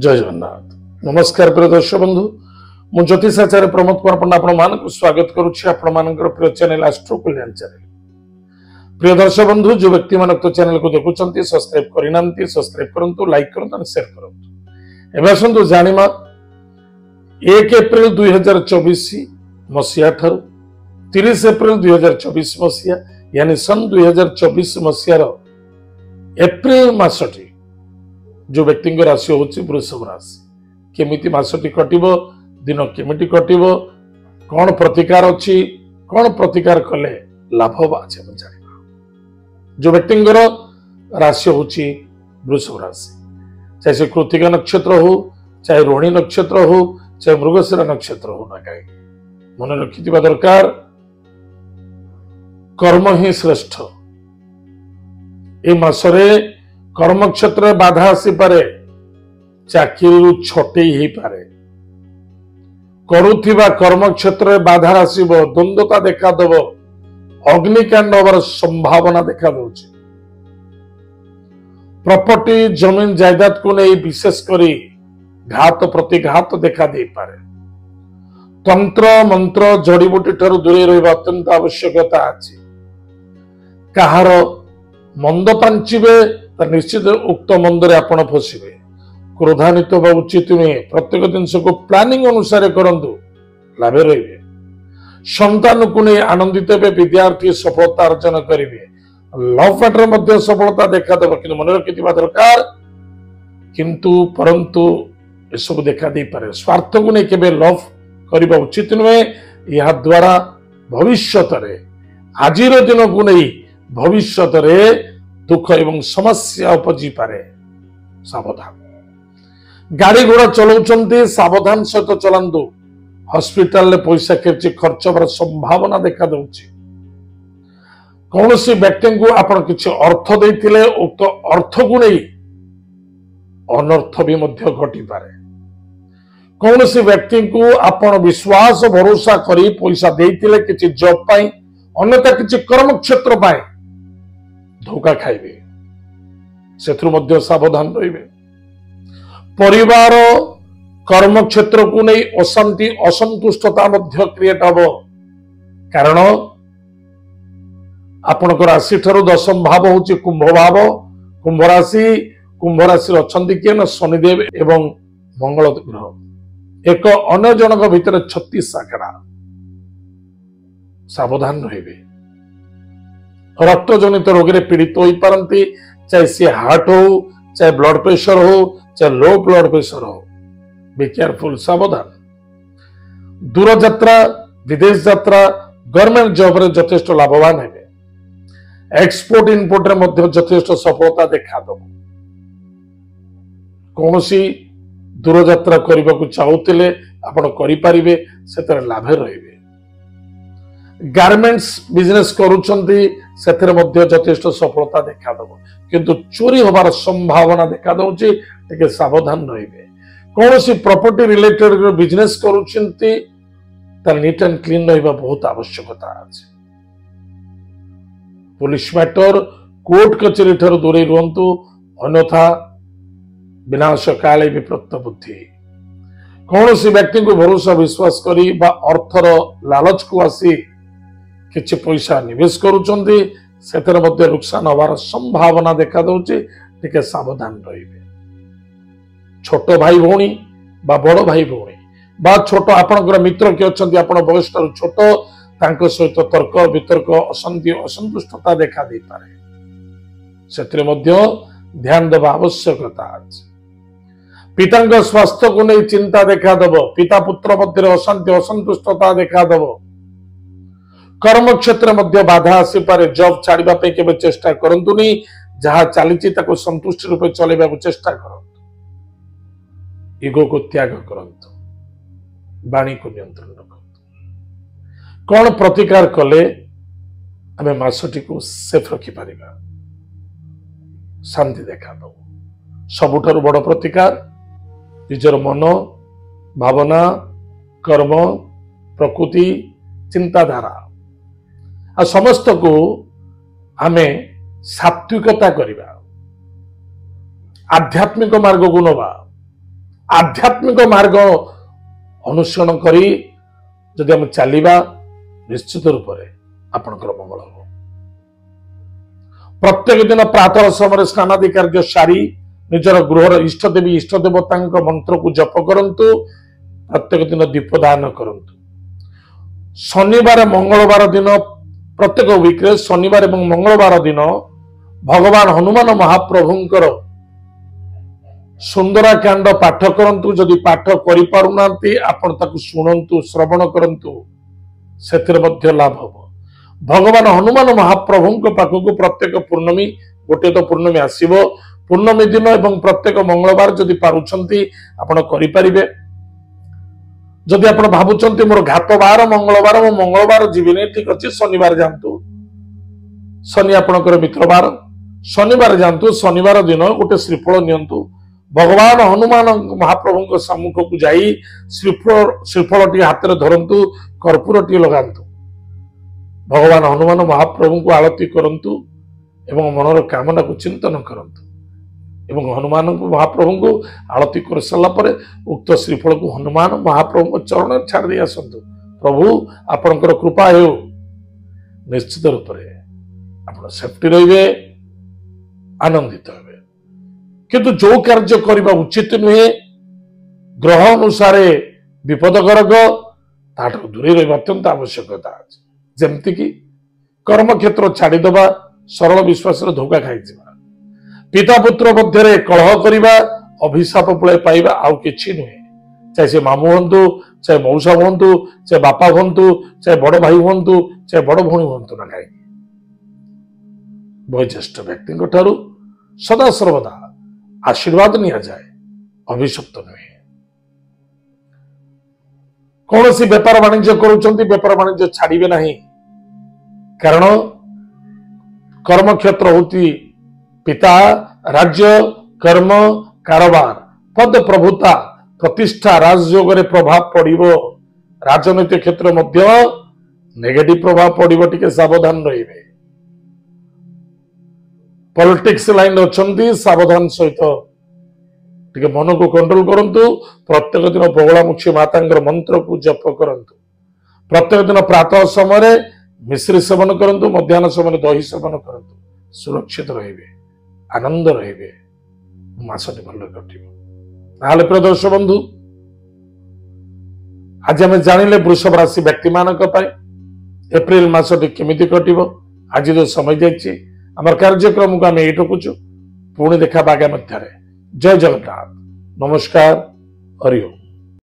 जय जगन्नाथ नमस्कार प्रिय दर्शक बंधु मु ज्योतिषाचार्य प्रमोद कुमार पंडा आपण मानक स्वागत करुछि आपण मानकर प्रिय चैनल एस्ट्रो कल्याण चैनल। प्रिय दर्शक बंधु जो व्यक्ति मानक तो चैनल को देखुचंती सब्सक्राइब करिनांती सब्सक्राइब करंतु लाइक करंतु और शेयर करंतु। एबे आसंतु जानिमा 1 एप्रिल 2024 मसिया ठार 30 एप्रिल 2024 मसिया यानी सन 2024 मसियार एप्रिल मासटी जो व्यक्ति राशि हूँ वृषभ राशि केमिति मासटी कटिबो दिन केमिति कटिबो कौन प्रतिकार अच्छी कौन प्रतिकार कले लाभ बाचे जानिबा। जो व्यक्ति राशि हूँ वृषभ राशि चाहे से कृतिका नक्षत्र हो चाहे रोहिणी नक्षत्र हो चाहे मृगशिरा नक्षत्र हो ना कहीं मन रखि दरकार कर्म ही श्रेष्ठ। ए मासरे कर्म क्षेत्र बाधा आसी पारे चाकरी छटे ही पारे करुथिबा कर्म क्षेत्र बाधा आसीबो द्वंद्वता देखा देबो अग्निकांड होबार संभावना देखा दउछि। प्रॉपर्टी जमीन जायदाद को नहीं विशेष करी घात प्रतिघात देखा दे पारे। तंत्र मंत्र जड़ीबूटी ठारू दूरे रहिबा अत्यंत आवश्यकता अछि। कहार मंद पांचिबे निश्चित उक्त मंदरे आपण फसिबे। क्रोधान्वित बा उचित नुहे। प्रत्येक जिनस को प्लानिंग अनुसार करंतु लाभे रहिबे। संतान को नहीं आनंदित हे विद्यार्थी सफलता अर्जन करिवे। लव मैटर मध्य सफलता देखा देबो किंतु मन रखिथिबा दरकार किंतु परंतु ए सब देखा दे पारे। स्वार्थ को नहीं केबे लव करिबा उचित नुहे। या द्वारा भविष्यत रे आजिर दिन को नहीं भविष्यत रे दुख एवं समस्या उपजी पारे। सावधान। गाड़ी घोड़ा चलाउछंती सावधान सहित चलांतु। हॉस्पिटल ले पैसा खर्च होबार संभावना देखा दउछि। कौनसी व्यक्ति को आपण किछि अर्थ देथिले उक्त अर्थ को नहीं अनर्थ भी मध्य घटी पारे। कौनसी व्यक्ति को आपण विश्वास भरोसा करी पैसा देथिले किछि जॉब पाई अन्यथा किछि कर्म क्षेत्र पाई धोखा खाइबे सेथुर मध्य सावधान रहिबे। परिवार कर्म क्षेत्र को नहीं अशांति असंतुष्टता मध्य क्रिएट हबो कारण आपनकर राशि ठारू दशम भाव होची कुंभ भाव। कुंभ राशि अछंती किए न शनिदेव एवं मंगल ग्रह एक अन्य जनक भितर 36 आंकड़ा। सावधान रहिबे। रक्त जनित रोग रे पीड़ित हो पारंती चाहे सी हार्ट हो चाहे ब्लड प्रेशर हो चाहे लो ब्लड प्रेशर हो। Be careful. सावधान। दूर यात्रा विदेश यात्रा गवर्नमेंट जॉब रे यथेष्ट लाभवान हेबे। एक्सपोर्ट इनपोर्ट रे मध्य यथेष्ट सफलता देखा दो। कौनसी दूर यात्रा करबा को चाहूतिले आपण करि परिबे सेतरे लाभे रहिबे। गारमेंट्स बिजनेस करूछंती सेथरे मध्य यथेष्ट सफलता देखा दो किंतु चोरी होबार संभावना देखा दउछि। टिके सावधान रहिबे। कौनसी प्रॉपर्टी रिलेटेड बिजनेस करूछंती त नीट एंड क्लीन रहिबा बहुत आवश्यकता अछि। पुलिस मैटर कोर्ट कचेरी ठारू दूरे रहंतु अन्यथा विनाश काले विप्रत बुद्धि। कौनसी व्यक्ति को भरोसा विश्वास करी बा अर्थर लालच को आसी किछि पैसा निवेश करूछंती सेतर मध्य नुकसान होबार संभावना देखा दउछि। टिके सावधान रहिबे। छोट भाई भौणी बा बड़ भाई भौणी बा छोट आपनकर मित्र के अछंती आपण वयस्क छोट तांको सहित तर्क वितर्क अशांति असंतुष्टता देखा दे पारे। सेतरे मध्य ध्यान देबा आवश्यकता अछि। पितांक स्वास्थ्य को नहीं चिंता देखा देबो। पिता पुत्र मध्य अशांति असंतुष्टता देखा देबो। कर्म क्षेत्र मध्य बाधा आसी पारे। जॉब छाड़िबा पे केबे चेष्टा करंतुनी। जहां चालीची ताको संतुष्ट रूपे चलेबा को चेष्टा करंतु। ईगो को त्याग करंतु। वाणी को नियंत्रण रखंतु। कौन प्रतिकार कले आमे मासटी को सेफ रखि परिबा। शांति देखा दो। सबुठारु बड़ प्रतिकार निजर मन भावना कर्म प्रकृति चिंताधारा आ समस्त को आमे सात्विकता करिबा आध्यात्मिक मार्ग को नवा आध्यात्मिक मार्ग अनुसरण करी जदि आम चलिबा निश्चित रूप से आपणकर मंगल हो। प्रत्येक दिन प्रातः समय स्नानादि कार्य सारी निजर गृहर इष्ट देवी इष्ट देवता मंत्र को जप करंतु। प्रत्येक दिन दीपदान करंतु। शनिवार मंगलवार दिन प्रत्येक वीक्रे शनिवार एवं मंगलवार दिन भगवान हनुमान महाप्रभुंकर सुंदराकांड पाठ करंतु। जदि पाठ करि पारुनांती आपण ताकु सुनंतु श्रवण करंतु सेतिर मध्य लाभ हो। भगवान हनुमान महाप्रभुंक पाखक प्रत्येक पूर्णमी गोटे तो पूर्णमी आसीबो पूर्णमी दिन एवं प्रत्येक मंगलवार जदि पारुछंती आपण करि परिबे। जदि आपण भाबुछंती मोर घात बार मंगलवार मो मंगलवार जीविनी ठीक अछि शनिवार जानतु शनि आपणकर मित्रवार शनिवार जानतु शनिवार दिन गोटे श्रीफल नियंतु भगवान हनुमान महाप्रभु सम्मुख को जाई श्रीफल टी हाथ में धरंतु कर्पूर टी लगांतु भगवान हनुमान महाप्रभु को आरती करंतु एवं मनर कामना को चिंतन करंतु एवं हनुमान महाप्रभु को आरती कर सारा पर उक्त श्रीफल को हनुमान महाप्रभु चरण छाड़ दे आसतु प्रभु आपणकर कृपा हो निश्चित रूप से आप सेफ्टी रे आनंदित हे। किंतु जो कार्य करने उचित नुहे ग्रह अनुसार विपदकारक ताठ दूरे रही अत्यंत आवश्यकता अच्छे। जमती कि कर्म क्षेत्र छाड़ीदबा सरल विश्वास धोखा खाई पिता पुत्र मध्य कलह करवा अभिशाप पड़े पाइबा आउ कि नुहे। चाहे से मामू हूँ चाहे मौसा हूँ चाहे बापा हूँ चाहे बड़ भाई हूँ चाहे बड़ भौणी हूँ ना कहीं वयोज्येष्ठ व्यक्ति ठारू सदा सर्वदा आशीर्वाद निया जाए अभिशप्त नुहे। कौन सी व्यापार वाणिज्य करुँच व्यापार वाणिज्य छाड़िबे नहीं कारण कर्म क्षेत्र होती पिता राज्य कर्म कारोबार पद प्रभुता प्रतिष्ठा राजयोग रे प्रभाव पड़िबो राजनीतिक क्षेत्र मध्य नेगेटिव प्रभाव पड़िबो टिके सावधान रहिबे। पॉलिटिक्स लाइन अच्छी सावधान सहित टिके मन को कंट्रोल करंतु। प्रत्येक दिन बगलामुखी माता मंत्र को जप करंतु। प्रत्येक दिन प्रातः समय मिश्री सेवन करंतु मध्याह्न समय दही सेवन करंतु सुरक्षित रहिबे आनंद रहिबे मासटी भल कटिबो। ताले प्रिय दर्शक बंधु आज आम जानिले वृषभ राशि व्यक्ति मानक पाए एप्रिल मासटी केमिति कटिबो। आज जो समय जाइछि आमर कार्यक्रम को आम ये रखुचु पुणी देखा आगामी। जय जगन्नाथ नमस्कार हरि ओम।